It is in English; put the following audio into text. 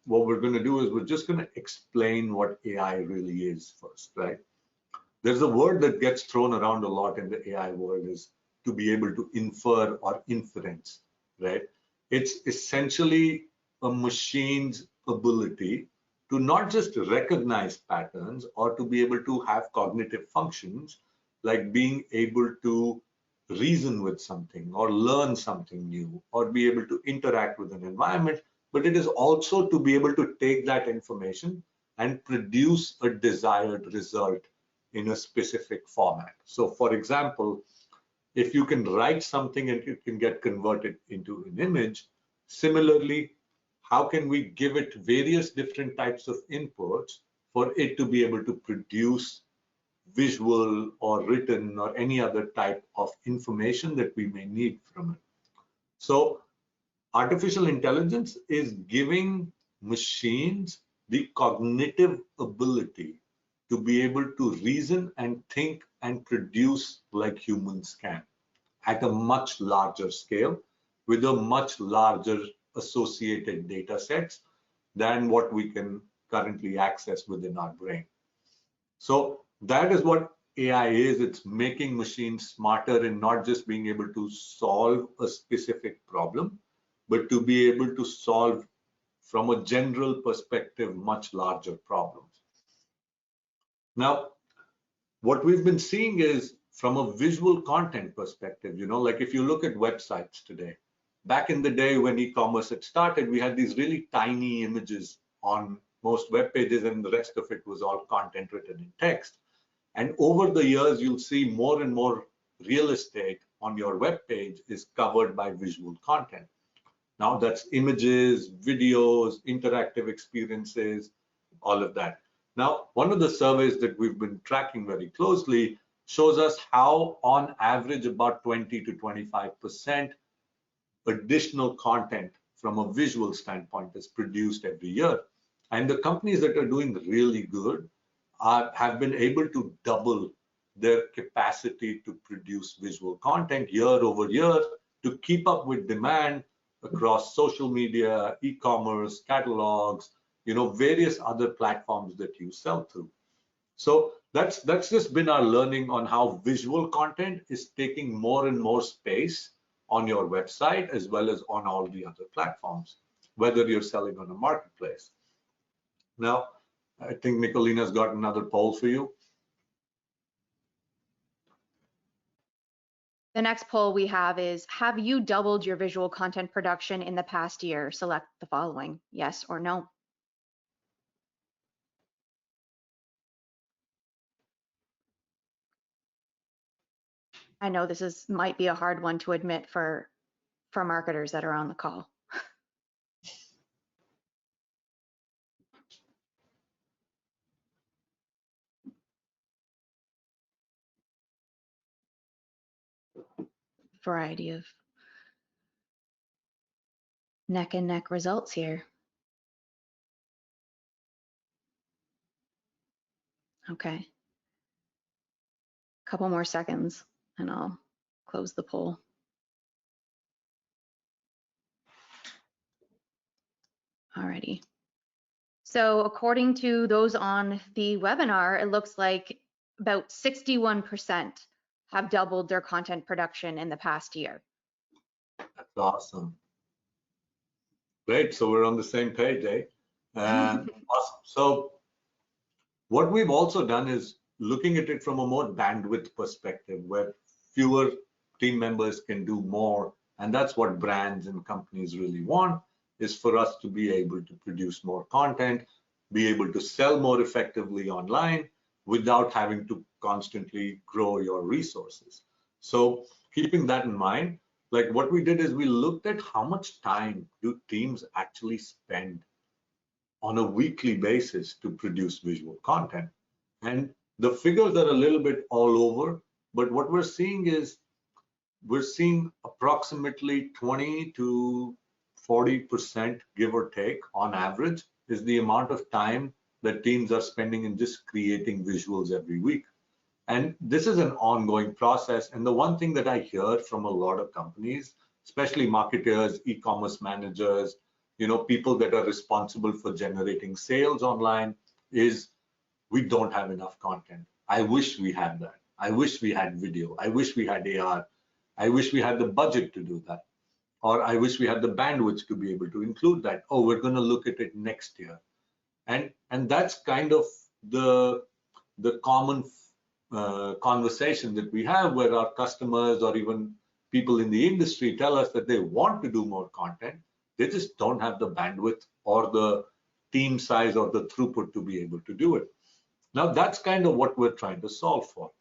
what we're going to do is we're just going to explain what AI really is first, right? There's a word that gets thrown around a lot in the AI world is to be able to infer or inference, right? It's essentially a machine's ability to not just recognize patterns or to be able to have cognitive functions like being able to reason with something or learn something new or be able to interact with an environment, but it is also to be able to take that information and produce a desired result in a specific format. So for example, if you can write something and it can get converted into an image, similarly, how can we give it various different types of inputs for it to be able to produce visual or written or any other type of information that we may need from it. So artificial intelligence is giving machines the cognitive ability to be able to reason and think and produce like humans can at a much larger scale with a much larger associated data sets than what we can currently access within our brain. So that is what AI is. It's making machines smarter in not just being able to solve a specific problem, but to be able to solve from a general perspective much larger problems. Now, what we've been seeing is from a visual content perspective, like if you look at websites today, back in the day when e-commerce had started, we had these really tiny images on most web pages and the rest of it was all content written in text. And over the years, you'll see more and more real estate on your web page is covered by visual content. Now that's images, videos, interactive experiences, all of that. Now, one of the surveys that we've been tracking very closely shows us how on average about 20 to 25% additional content from a visual standpoint is produced every year. And the companies that are doing really good have been able to double their capacity to produce visual content year over year to keep up with demand across social media, e-commerce, catalogs, various other platforms that you sell through. So that's just been our learning on how visual content is taking more and more space on your website as well as on all the other platforms, whether you're selling on a marketplace. Now, I think Nicolina's got another poll for you. The next poll we have is, have you doubled your visual content production in the past year? Select the following, yes or no. I know this might be a hard one to admit for marketers that are on the call. Variety of neck and neck results here. Okay. Couple more seconds and I'll close the poll. Alrighty. So according to those on the webinar, it looks like about 61% have doubled their content production in the past year. That's awesome. Great, so we're on the same page, eh? Awesome. So what we've also done is looking at it from a more bandwidth perspective where fewer team members can do more. And that's what brands and companies really want, is for us to be able to produce more content, be able to sell more effectively online without having to constantly grow your resources. So keeping that in mind, like what we did is we looked at how much time do teams actually spend on a weekly basis to produce visual content. And the figures are a little bit all over, but what we're seeing is we're seeing approximately 20 to 40%, give or take, on average, is the amount of time that teams are spending in just creating visuals every week. And this is an ongoing process. And the one thing that I hear from a lot of companies, especially marketers, e-commerce managers, people that are responsible for generating sales online is we don't have enough content. I wish we had that. I wish we had video. I wish we had AR. I wish we had the budget to do that. Or I wish we had the bandwidth to be able to include that. Oh, we're going to look at it next year. And that's kind of the common conversation that we have, where our customers or even people in the industry tell us that they want to do more content. They just don't have the bandwidth or the team size or the throughput to be able to do it. Now, that's kind of what we're trying to solve for.